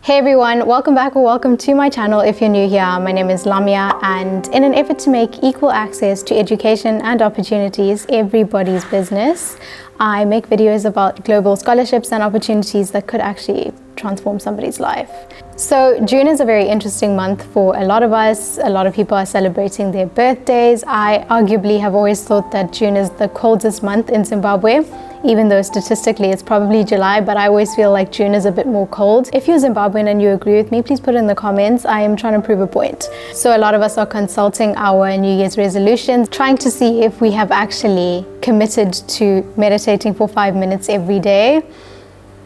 Hey everyone, welcome back or welcome to my channel if you're new here. My name is Lamia, and in an effort to make equal access to education and opportunities everybody's business, I make videos about global scholarships and opportunities that could actually transform somebody's life. So June is a very interesting month for a lot of us. A lot of people are celebrating their birthdays. I arguably have always thought that June is the coldest month in Zimbabwe, even though statistically it's probably July, but I always feel like June is a bit more cold. If you're Zimbabwean and you agree with me, please put it in the comments. I am trying to prove a point. So a lot of us are consulting our New Year's resolutions, trying to see if we have actually committed to meditating for 5 minutes every day.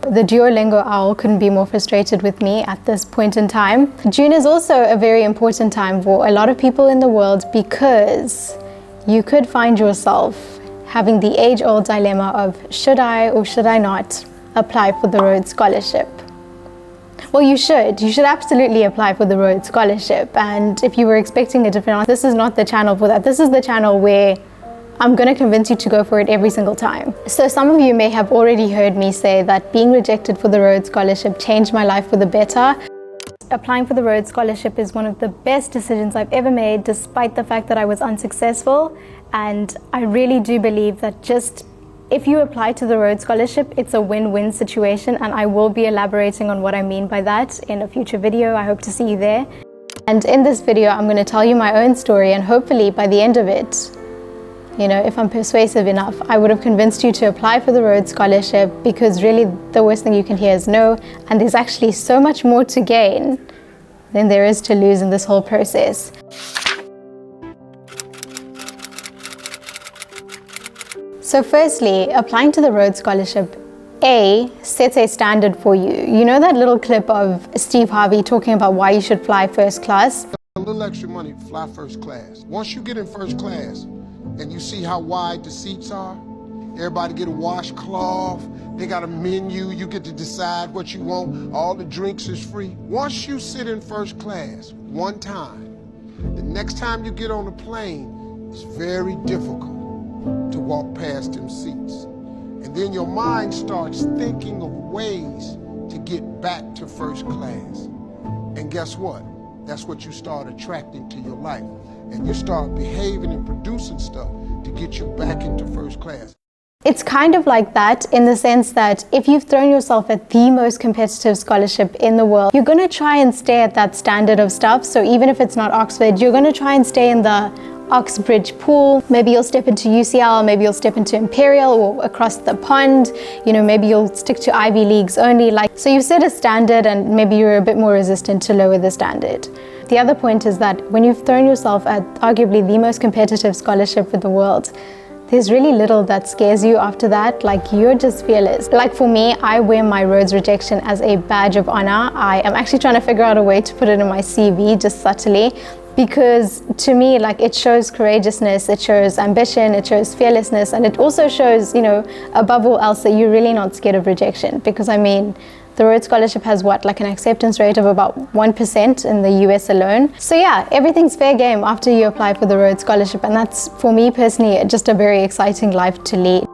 The Duolingo owl couldn't be more frustrated with me at this point in time. June is also a very important time for a lot of people in the world because you could find yourself having the age-old dilemma of should I or should I not apply for the Rhodes Scholarship? Well, you should absolutely apply for the Rhodes Scholarship. And if you were expecting a different answer, this is not the channel for that. This is the channel where I'm going to convince you to go for it every single time. So some of you may have already heard me say that being rejected for the Rhodes Scholarship changed my life for the better. Applying for the Rhodes Scholarship is one of the best decisions I've ever made, despite the fact that I was unsuccessful. And I really do believe that just if you apply to the Rhodes Scholarship, it's a win-win situation, and I will be elaborating on what I mean by that in a future video. I hope to see you there. And in this video, I'm going to tell you my own story, and hopefully by the end of it, you know, if I'm persuasive enough, I would have convinced you to apply for the Rhodes Scholarship, because really the worst thing you can hear is no, and there's actually so much more to gain than there is to lose in this whole process. So firstly, applying to the Rhodes Scholarship, sets a standard for you. You know that little clip of Steve Harvey talking about why you should fly first class? A little extra money to fly first class. Once you get in first class and you see how wide the seats are, everybody get a washcloth, they got a menu, you get to decide what you want, all the drinks is free. Once you sit in first class one time, the next time you get on a plane, it's very difficult to walk past them seats. And then your mind starts thinking of ways to get back to first class. And guess what? That's what you start attracting to your life. And you start behaving and producing stuff to get you back into first class. It's kind of like that in the sense that if you've thrown yourself at the most competitive scholarship in the world, you're going to try and stay at that standard of stuff. So even if it's not Oxford, you're going to try and stay in the Oxbridge pool. Maybe you'll step into UCL, maybe you'll step into Imperial or across the pond. You know, maybe you'll stick to Ivy Leagues only. So you've set a standard, and maybe you're a bit more resistant to lower the standard. The other point is that when you've thrown yourself at arguably the most competitive scholarship in the world, there's really little that scares you after that. Like, you're just fearless. Like for me, I wear my Rhodes rejection as a badge of honor. I am actually trying to figure out a way to put it in my CV just subtly, because to me, like, it shows courageousness, it shows ambition, it shows fearlessness, and it also shows, you know, above all else, that you're really not scared of rejection. Because I mean, the Rhodes Scholarship has what, like an acceptance rate of about 1% in the US alone. So yeah, everything's fair game after you apply for the Rhodes Scholarship, and that's, for me personally, just a very exciting life to lead.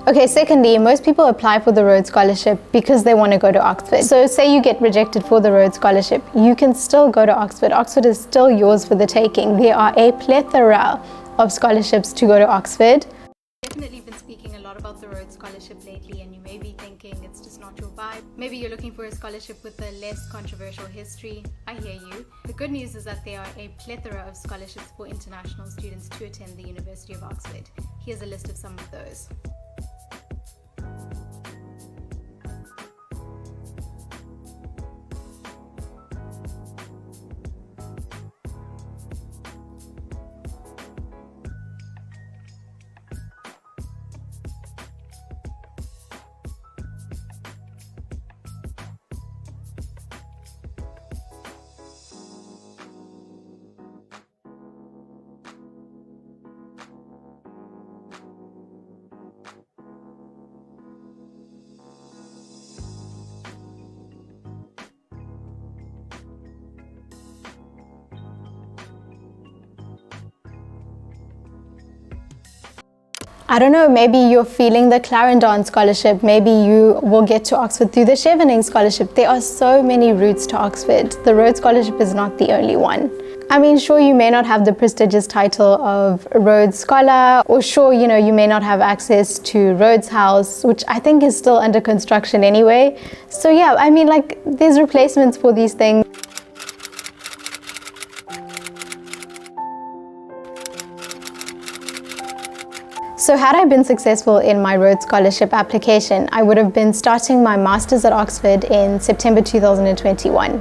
Okay, secondly, most people apply for the Rhodes Scholarship because they want to go to Oxford. So say you get rejected for the Rhodes Scholarship, you can still go to Oxford. Oxford is still yours for the taking. There are a plethora of scholarships to go to Oxford. Definitely been speaking a lot about the Rhodes Scholarship lately, and you may be thinking it's just not your vibe. Maybe you're looking for a scholarship with a less controversial history. I hear you. The good news is that there are a plethora of scholarships for international students to attend the University of Oxford. Here's a list of some of those. I don't know, maybe you're feeling the Clarendon Scholarship, maybe you will get to Oxford through the Chevening Scholarship. There are so many routes to Oxford. The Rhodes Scholarship is not the only one. I mean, sure, you may not have the prestigious title of Rhodes Scholar, or sure, you know, you may not have access to Rhodes House, which I think is still under construction anyway. So yeah, I mean, like, there's replacements for these things. So had I been successful in my Rhodes Scholarship application, I would have been starting my Masters at Oxford in September 2021.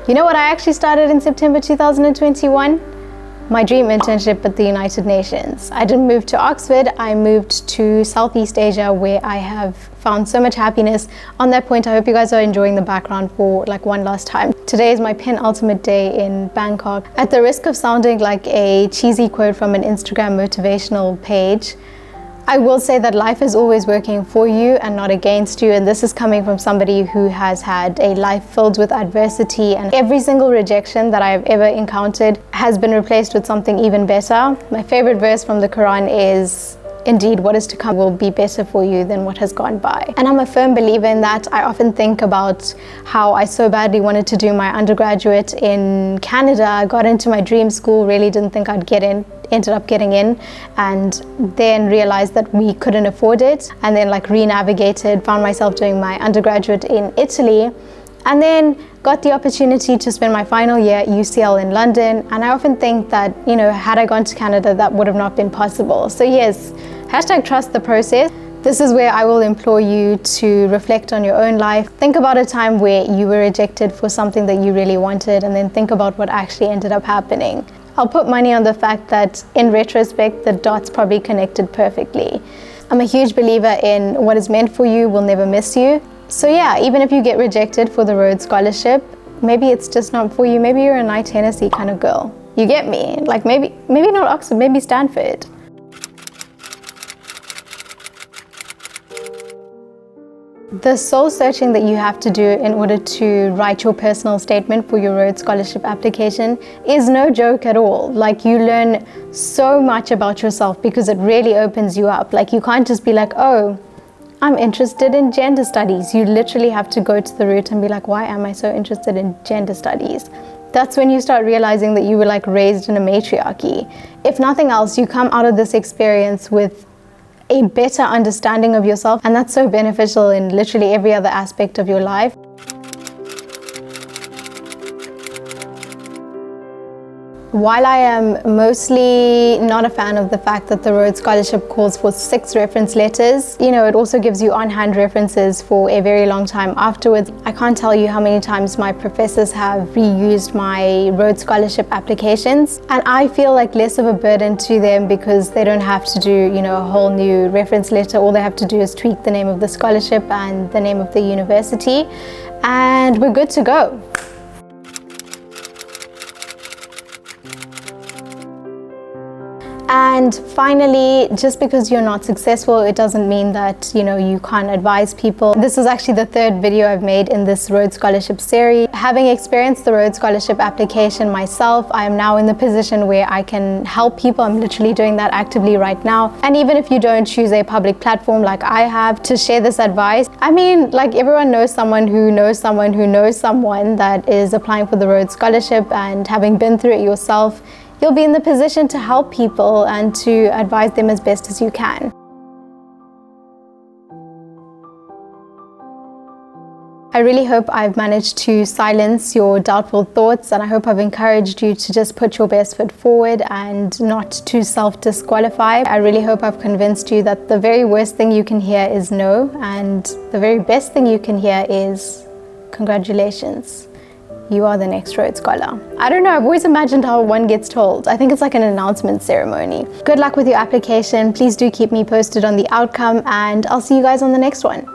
You know what I actually started in September 2021? My dream internship at the United Nations. I didn't move to Oxford, I moved to Southeast Asia, where I have found so much happiness. On that point, I hope you guys are enjoying the background for like one last time. Today is my penultimate day in Bangkok. At the risk of sounding like a cheesy quote from an Instagram motivational page, I will say that life is always working for you and not against you, and this is coming from somebody who has had a life filled with adversity, and every single rejection that I've ever encountered has been replaced with something even better. My favorite verse from the Quran is, "Indeed, what is to come will be better for you than what has gone by." And I'm a firm believer in that. I often think about how I so badly wanted to do my undergraduate in Canada. I got into my dream school, really didn't think I'd get in, ended up getting in, and then realized that we couldn't afford it, and then like re-navigated, found myself doing my undergraduate in Italy, and then got the opportunity to spend my final year at UCL in London. And I often think that, you know, had I gone to Canada, that would have not been possible. So yes, #trust the process. This is where I will implore you to reflect on your own life. Think about a time where you were rejected for something that you really wanted, and then think about what actually ended up happening. I'll put money on the fact that in retrospect, the dots probably connected perfectly. I'm a huge believer in what is meant for you will never miss you. So yeah, even if you get rejected for the Rhodes Scholarship, maybe it's just not for you. Maybe you're a Night Hennessy kind of girl. You get me? Like maybe not Oxford, maybe Stanford. The soul searching that you have to do in order to write your personal statement for your Rhodes Scholarship application is no joke at all. Like, you learn so much about yourself because it really opens you up. Like, you can't just be like, oh, I'm interested in gender studies. You literally have to go to the root and be like, why am I so interested in gender studies? That's when you start realizing that you were like raised in a matriarchy. If nothing else, you come out of this experience with a better understanding of yourself, and that's so beneficial in literally every other aspect of your life. While I am mostly not a fan of the fact that the Rhodes Scholarship calls for 6 reference letters, you know, it also gives you on-hand references for a very long time afterwards. I can't tell you how many times my professors have reused my Rhodes Scholarship applications, and I feel like less of a burden to them because they don't have to do, you know, a whole new reference letter. All they have to do is tweak the name of the scholarship and the name of the university, and we're good to go. And finally, just because you're not successful, it doesn't mean that, you know, you can't advise people. This is actually the 3rd video I've made in this Rhodes Scholarship series. Having experienced the Rhodes Scholarship application myself, I am now in the position where I can help people. I'm literally doing that actively right now. And even if you don't choose a public platform like I have to share this advice, I mean, like, everyone knows someone who knows someone who knows someone that is applying for the Rhodes Scholarship, and having been through it yourself, you'll be in the position to help people and to advise them as best as you can. I really hope I've managed to silence your doubtful thoughts, and I hope I've encouraged you to just put your best foot forward and not to self-disqualify. I really hope I've convinced you that the very worst thing you can hear is no, and the very best thing you can hear is congratulations. You are the next Rhodes Scholar. I don't know, I've always imagined how one gets told. I think it's like an announcement ceremony. Good luck with your application. Please do keep me posted on the outcome, and I'll see you guys on the next one.